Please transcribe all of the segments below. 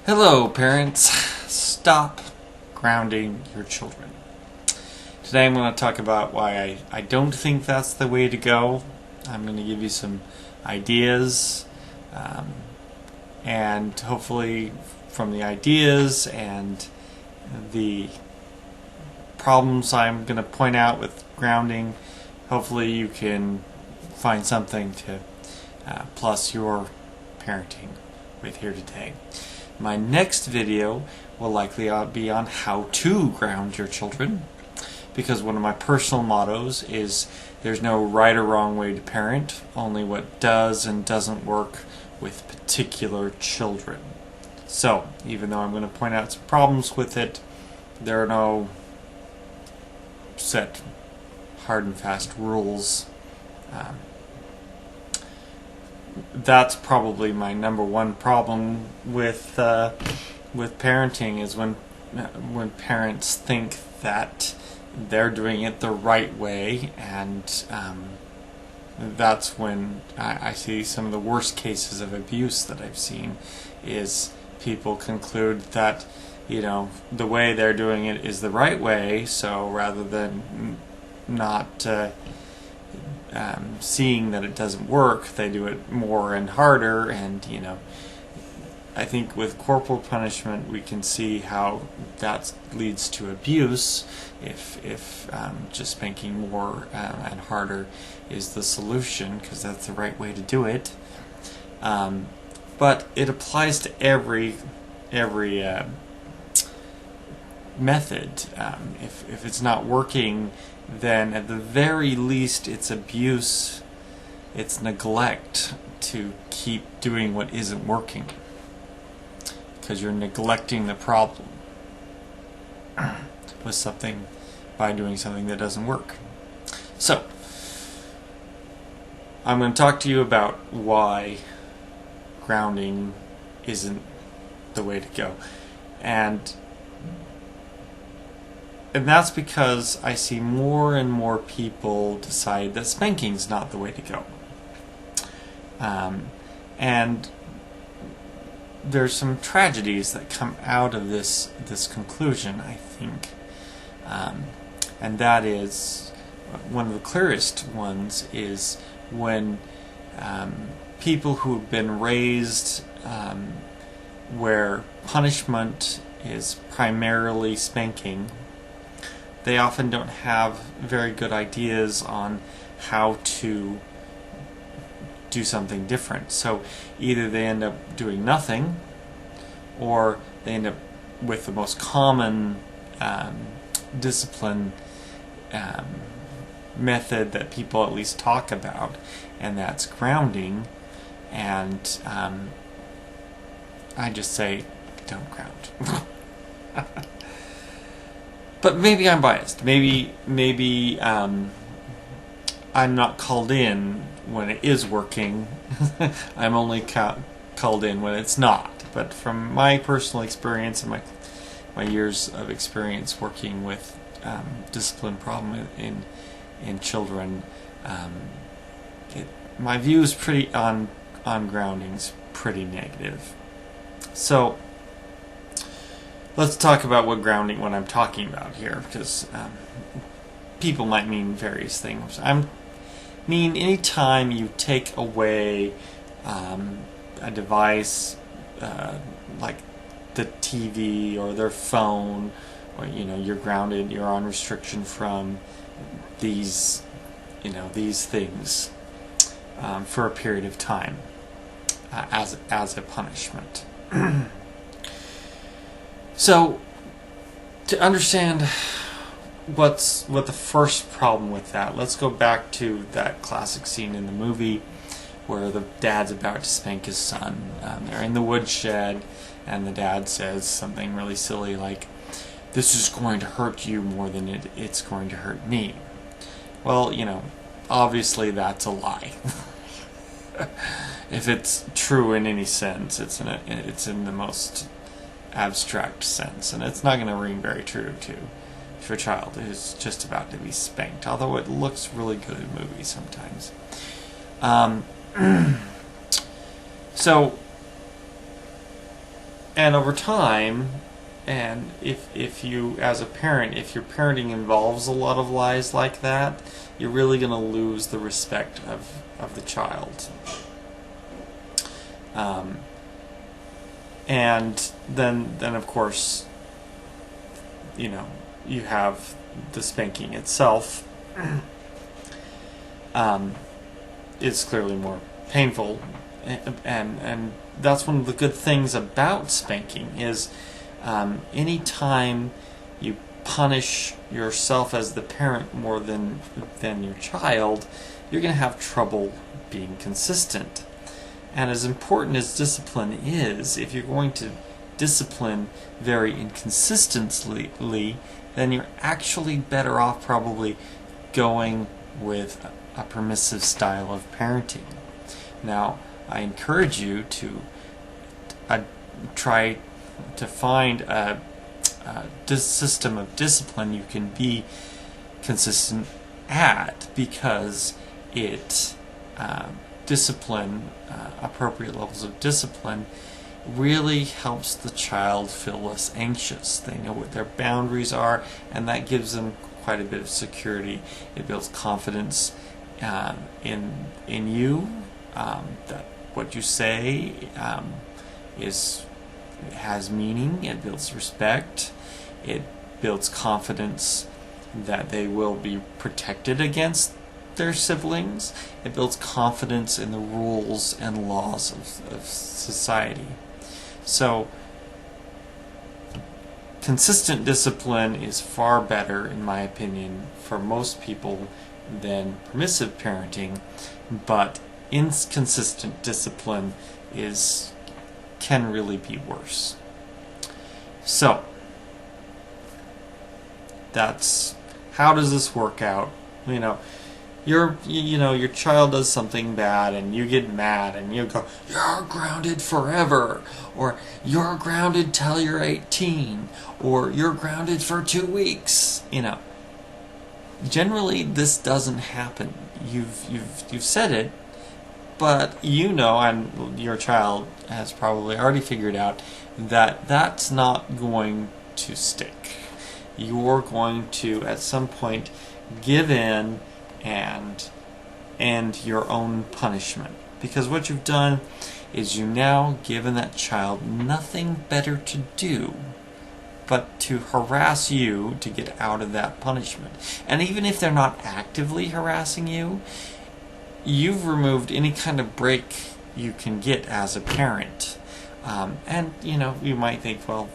Hello, parents. Stop grounding your children. Today I'm going to talk about why I don't think that's the way to go. I'm going to give you some ideas, and hopefully from the ideas and the problems I'm going to point out with grounding, hopefully you can find something to plus your parenting with here today. My next video will likely be on how to ground your children, because one of my personal mottos is there's no right or wrong way to parent, only what does and doesn't work with particular children. So, even though I'm going to point out some problems with it, there are no set hard and fast rules. That's probably my number one problem with parenting, is when parents think that they're doing it the right way, and that's when I see some of the worst cases of abuse that I've seen. Is people conclude that the way they're doing it is the right way, so rather than not seeing that it doesn't work, they do it more and harder. And I think with corporal punishment we can see how that leads to abuse if just spanking more and harder is the solution, because that's the right way to do it. But it applies to every method. If it's not working, then at the very least it's abuse, it's neglect to keep doing what isn't working, because you're neglecting the problem with something by doing something that doesn't work. So I'm going to talk to you about why grounding isn't the way to go, and that's because I see more and more people decide that spanking's not the way to go. And there's some tragedies that come out of this conclusion, I think. And that is, one of the clearest ones is when people who've been raised where punishment is primarily spanking, they often don't have very good ideas on how to do something different. So either they end up doing nothing, or they end up with the most common discipline method that people at least talk about, and that's grounding. And I just say, don't ground. But maybe I'm biased. Maybe I'm not called in when it is working. I'm only called in when it's not. But from my personal experience and my years of experience working with discipline problem in children, my view is pretty on grounding's pretty negative. So let's talk about what I'm talking about here, because people might mean various things. I mean anytime you take away a device like the TV or their phone, or you're grounded, you're on restriction from these things for a period of time as a punishment. So, to understand what the first problem with that, let's go back to that classic scene in the movie where the dad's about to spank his son. They're in the woodshed, and the dad says something really silly like, "This is going to hurt you more than it's going to hurt me." Well, obviously that's a lie. If it's true in any sense, it's in the most abstract sense, and it's not going to ring very true to a child who's just about to be spanked, although it looks really good in movies sometimes. So And over time, and if you, as a parent, if your parenting involves a lot of lies like that, you're really going to lose the respect of the child. And then of course, you have the spanking itself. Is clearly more painful, and that's one of the good things about spanking is any time you punish yourself as the parent more than your child, you're going to have trouble being consistent. And as important as discipline is, if you're going to discipline very inconsistently, then you're actually better off probably going with a permissive style of parenting. Now, I encourage you to try to find a system of discipline you can be consistent at, because it appropriate levels of discipline really helps the child feel less anxious. They know what their boundaries are, and that gives them quite a bit of security. It builds confidence in you, that what you say has meaning. It builds respect. It builds confidence that they will be protected against their siblings. It builds confidence in the rules and laws of society. So consistent discipline is far better, in my opinion, for most people than permissive parenting, but inconsistent discipline can really be worse. So that's how does this work out? Your child does something bad and you get mad and you go, "You're grounded forever," or "You're grounded till you're 18," or "You're grounded for 2 weeks." Generally this doesn't happen. You've said it, but and your child has probably already figured out that that's not going to stick. You're going to at some point give in and end your own punishment, because what you've done is you now given that child nothing better to do but to harass you to get out of that punishment. And even if they're not actively harassing you, you've removed any kind of break you can get as a parent. And you might think, well,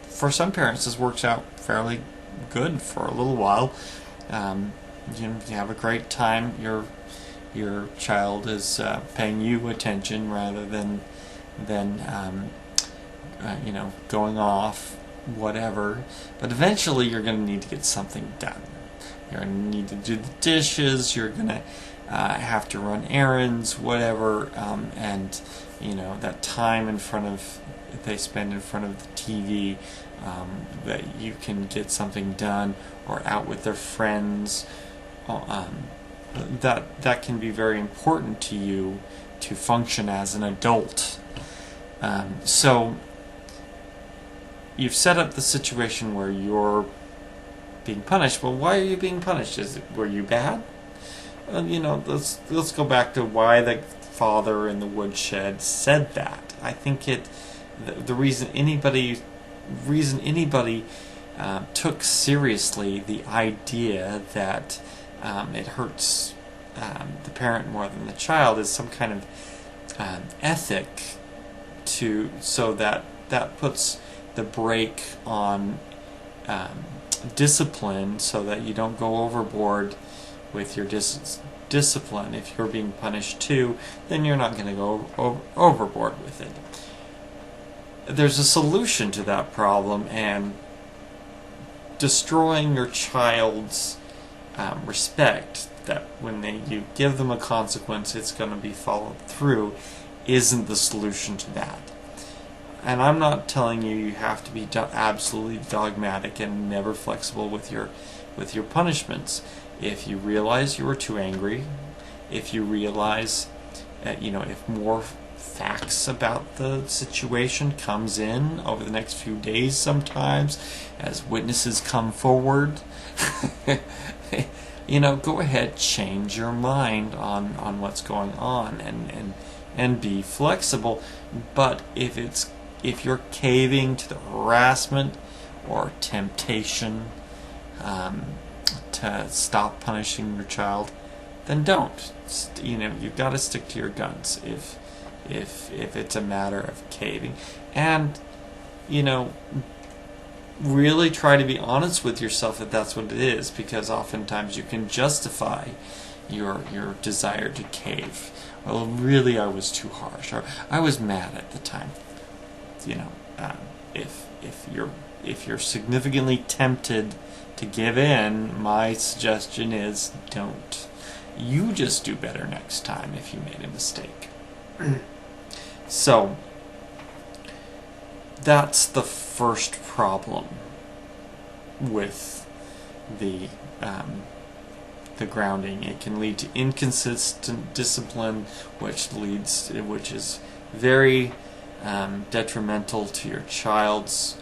for some parents this works out fairly good for a little while. You have a great time. Your child is paying you attention rather than going off, whatever. But eventually you're going to need to get something done. You're going to need to do the dishes. You're going to have to run errands, whatever. And that time they spend in front of the TV, that you can get something done, or out with their friends. That can be very important to you to function as an adult. So you've set up the situation where you're being punished. Well, why are you being punished? Were you bad? Let's go back to why the father in the woodshed said that. I think the reason anybody took seriously the idea that it hurts the parent more than the child is some kind of ethic so that puts the brake on discipline, so that you don't go overboard with your discipline. If you're being punished too, then you're not going to go overboard with it. There's a solution to that problem, and destroying your child's respect, that when you give them a consequence it's going to be followed through, isn't the solution to that. And I'm not telling you have to be absolutely dogmatic and never flexible with your punishments. If you realize you were too angry, if you realize if more facts about the situation comes in over the next few days sometimes as witnesses come forward, go ahead, change your mind on what's going on and be flexible. But if you're caving to the harassment or temptation to stop punishing your child, then don't. You've got to stick to your guns if it's a matter of caving. And really try to be honest with yourself that that's what it is, because oftentimes you can justify your desire to cave. Well, really, I was too harsh, or I was mad at the time. If you're significantly tempted to give in, my suggestion is don't. You just do better next time if you made a mistake. So that's the first problem with the grounding. It can lead to inconsistent discipline, which is very detrimental to your child's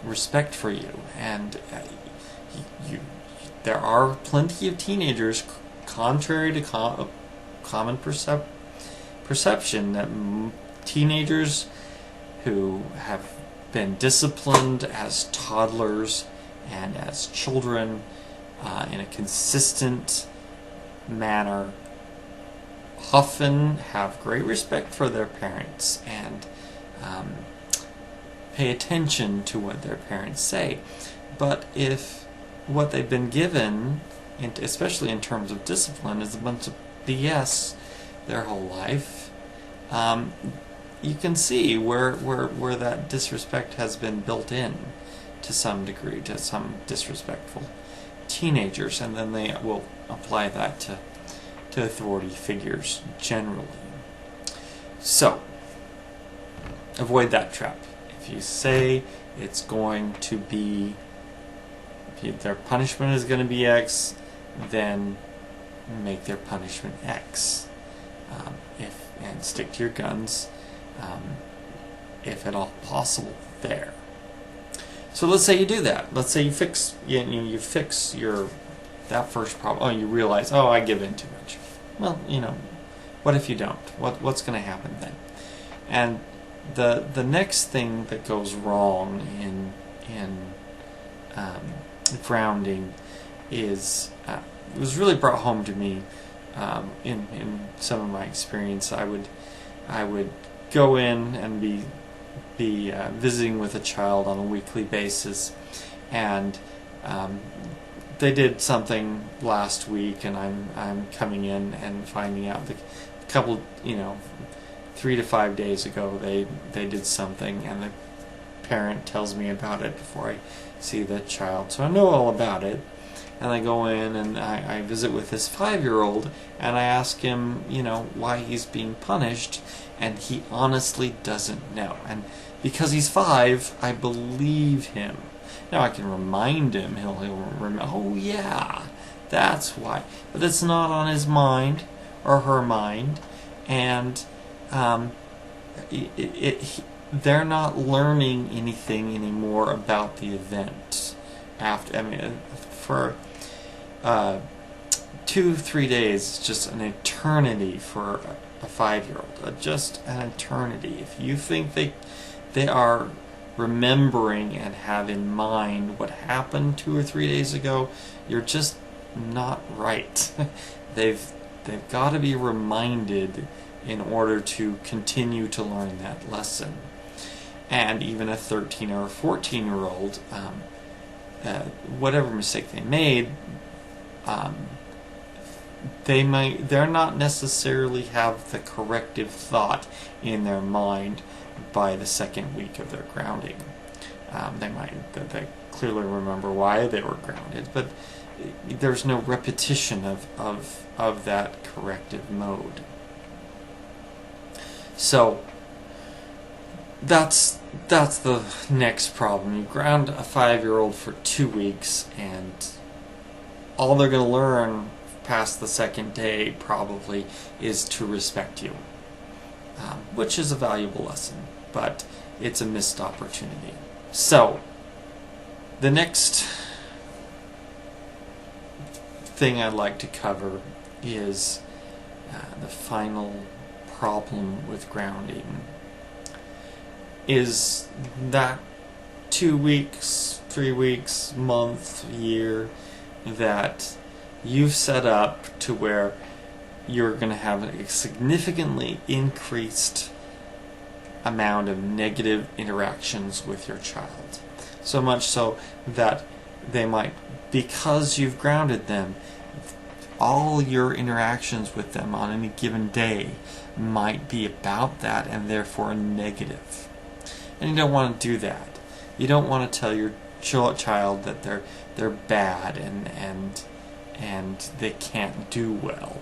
respect for you. And there are plenty of teenagers, contrary to common perception, that teenagers who have been disciplined as toddlers and as children in a consistent manner often have great respect for their parents and pay attention to what their parents say. But if what they've been given, especially in terms of discipline, is a bunch of BS their whole life, you can see where that disrespect has been built in to some degree, to some disrespectful teenagers, and then they will apply that to authority figures generally. So, avoid that trap. If you say it's going to be, their punishment is going to be X, then make their punishment X. And stick to your guns, if at all possible, there. So let's say you do that. Let's say you fix that first problem. Oh, you realize, I give in too much. Well, what if you don't? What's going to happen then? And the next thing that goes wrong in grounding is it was really brought home to me in some of my experience. I would go in and be visiting with a child on a weekly basis, and they did something last week, and I'm coming in and finding out that a couple 3 to 5 days ago they did something, and the parent tells me about it before I see the child, so I know all about it. And I go in and I visit with this 5-year-old, and I ask him, why he's being punished, and he honestly doesn't know. And because he's 5, I believe him. Now I can remind him, he'll remember, oh yeah, that's why. But it's not on his mind or her mind, and they're not learning anything anymore about the event. For 2-3 days, just an eternity for a 5-year-old. Just an eternity. If you think they are remembering and have in mind what happened 2 or 3 days ago, you're just not right. They've got to be reminded in order to continue to learn that lesson. And even a 13 or 14-year-old, whatever mistake they made, they're not necessarily have the corrective thought in their mind by the second week of their grounding. They clearly remember why they were grounded, but there's no repetition of that corrective mode. So that's the next problem. You ground a 5-year-old for 2 weeks, and all they're going to learn past the second day probably is to respect you. which is a valuable lesson, but it's a missed opportunity. So, the next thing I'd like to cover is the final problem with grounding. Is that 2 weeks, 3 weeks, month, year that you've set up to where you're going to have a significantly increased amount of negative interactions with your child. So much so that they might, because you've grounded them, all your interactions with them on any given day might be about that and therefore negative. And you don't want to do that. You don't want to tell your child that they're bad and they can't do well.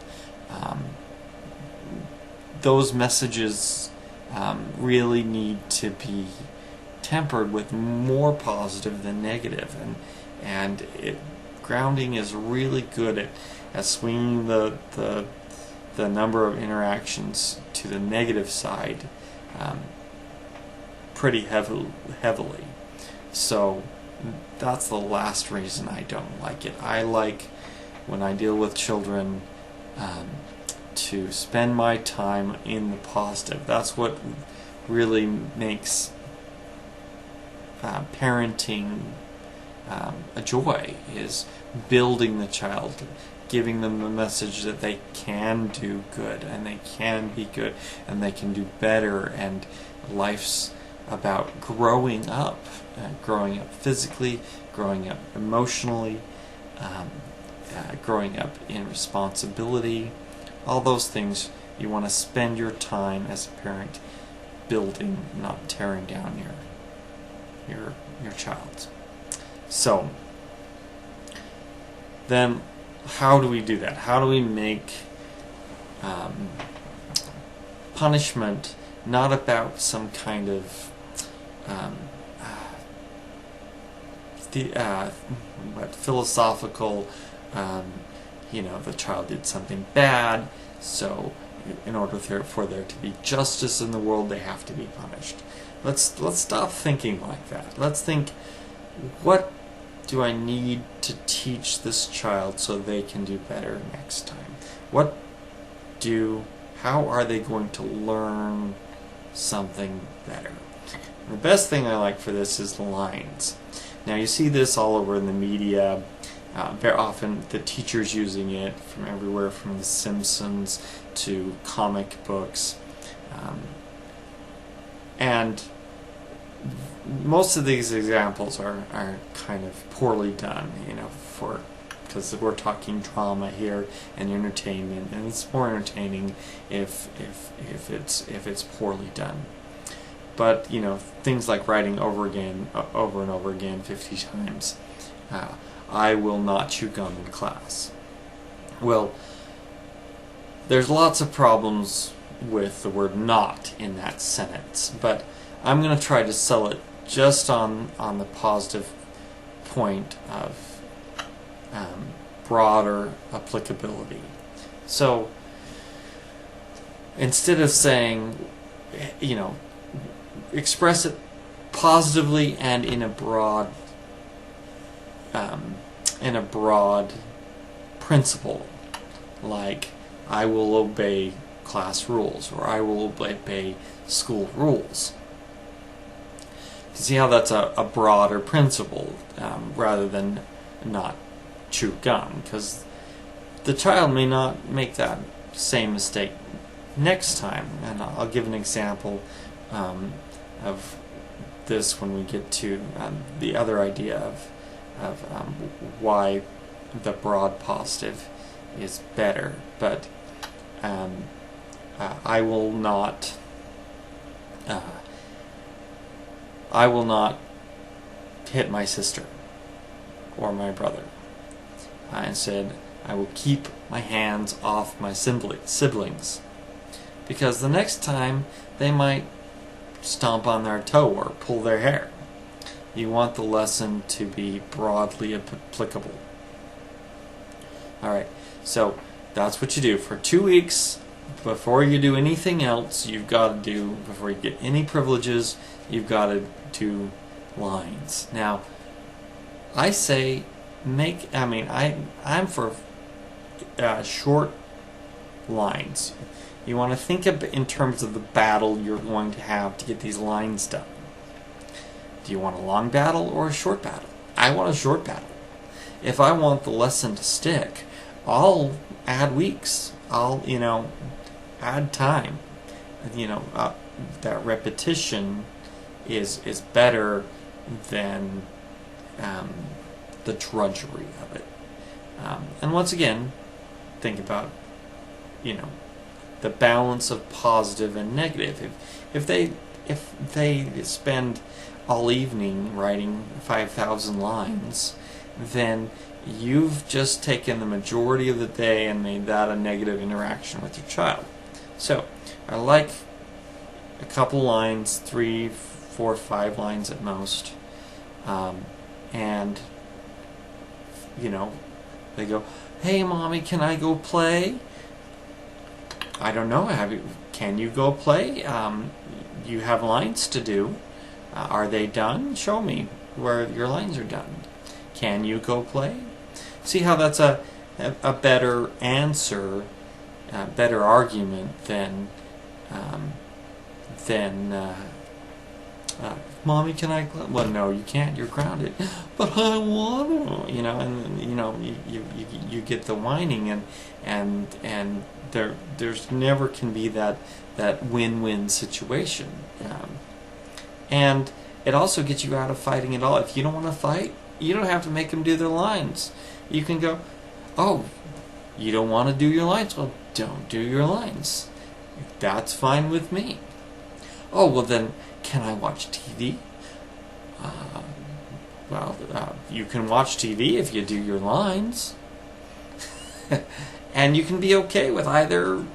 Those messages really need to be tempered with more positive than negative, and grounding is really good at swinging the number of interactions to the negative side pretty heavily. So that's the last reason I don't like it. I like, when I deal with children, to spend my time in the positive. That's what really makes parenting a joy, is building the child, giving them the message that they can do good and they can be good and they can do better, and life's about growing up physically, growing up emotionally, growing up in responsibility. All those things you want to spend your time as a parent building, not tearing down your child. So then, how do we do that? How do we make punishment not about some kind of philosophical, the child did something bad, so in order for there to be justice in the world, they have to be punished. Let's stop thinking like that. Let's think, what do I need to teach this child so they can do better next time? How are they going to learn something better? The best thing I like for this is lines. Now, you see this all over in the media. Very often the teachers using it from everywhere, from The Simpsons to comic books. And most of these examples are kind of poorly done, because we're talking drama here and entertainment, and it's more entertaining if it's poorly done. But things like writing over and over again 50 times. I will not chew gum in class. Well, there's lots of problems with the word "not" in that sentence, but I'm going to try to sell it just on the positive point of broader applicability. So instead of saying, express it positively and in a broad principle, like I will obey class rules, or I will obey school rules. You see how that's a broader principle, rather than not chew gum, because the child may not make that same mistake next time. And I'll give an example of this when we get to the other idea of why the broad positive is better. But I will not hit my sister or my brother. Instead, I will keep my hands off my siblings, because the next time they might stomp on their toe or pull their hair. You want the lesson to be broadly applicable. Alright, so that's what you do. For 2 weeks, before you do anything else, you've got to do, before you get any privileges, you've got to do lines. Now, I say I'm for short lines. You want to think of in terms of the battle you're going to have to get these lines done. Do you want a long battle or a short battle? I want a short battle. If I want the lesson to stick, I'll add weeks. I'll, add time. That repetition is better than the drudgery of it. And once again, think about, the balance of positive and negative. If they spend all evening writing 5,000 lines, then you've just taken the majority of the day and made that a negative interaction with your child. So, I like a couple lines, 3, 4, 5 lines at most, and they go, "Hey, mommy, can I go play?" I don't know. Can you go play? You have lines to do. Are they done? Show me where your lines are done. Can you go play? See how that's a better answer, better argument than "Mommy, can I?" Well, no, you can't. You're grounded. But I want to, and you get the whining, and there's never can be that win-win situation, and it also gets you out of fighting at all. If you don't want to fight, you don't have to make them do their lines. You can go, "Oh, you don't want to do your lines? Well, don't do your lines. That's fine with me." "Oh, well then, can I watch TV?" You can watch TV if you do your lines. And you can be okay with either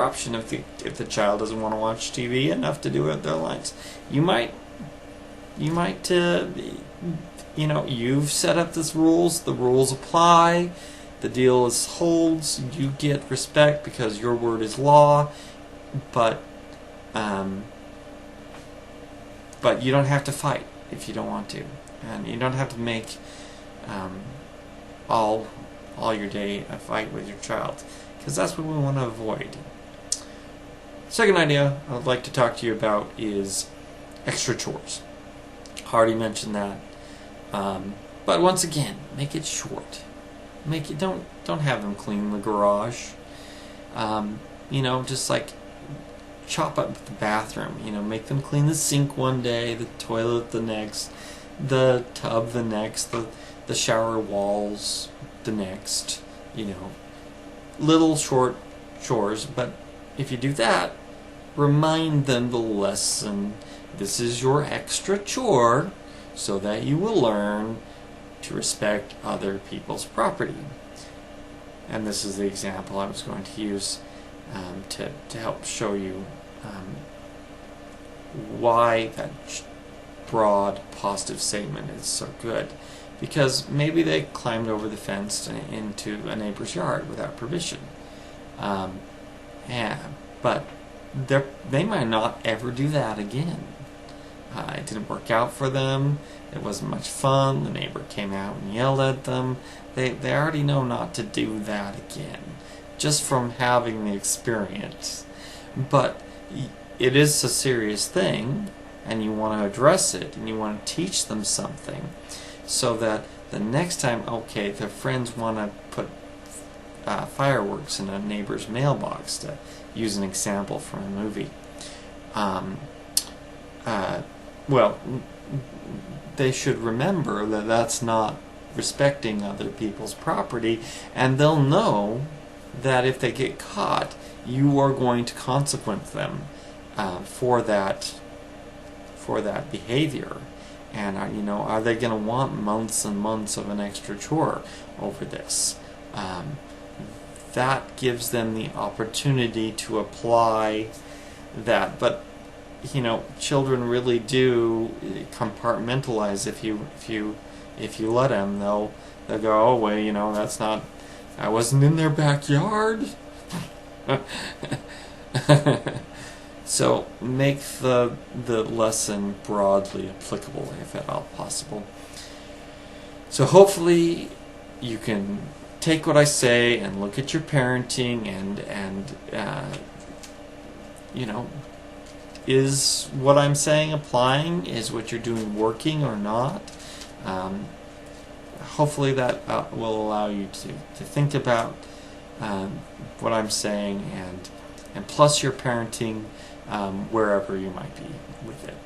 option. If the child doesn't want to watch TV enough to do it their lines, you might you've set up these rules. The rules apply. The deal holds. You get respect because your word is law. But you don't have to fight if you don't want to, and you don't have to make all your day a fight with your child, because that's what we want to avoid. Second idea I'd like to talk to you about is extra chores. Already mentioned that, but once again, make it short. Don't have them clean the garage. Just like chop up the bathroom. Make them clean the sink one day, the toilet the next, the tub the next, the shower walls the next. Little short chores. But if you do that, remind them the lesson. This is your extra chore, so that you will learn to respect other people's property. And this is the example I was going to use to help show you why that broad positive statement is so good. Because maybe they climbed over the fence into a neighbor's yard without permission. But they might not ever do that again. It didn't work out for them. It wasn't much fun. The neighbor came out and yelled at them. They already know not to do that again, just from having the experience. But it is a serious thing, and you want to address it, and you want to teach them something, so that the next time, their friends want to put fireworks in a neighbor's mailbox, to use an example from a movie. They should remember that that's not respecting other people's property, and they'll know that if they get caught, you are going to consequence them for that behavior. And are they going to want months and months of an extra chore over this? That gives them the opportunity to apply that. But children really do compartmentalize. If you let them, they'll go, "Oh well, that's not. I wasn't in their backyard." So make the lesson broadly applicable if at all possible. So hopefully you can take what I say and look at your parenting and is what I'm saying applying? Is what you're doing working or not? Hopefully that will allow you to think about what I'm saying and plus your parenting wherever you might be with it.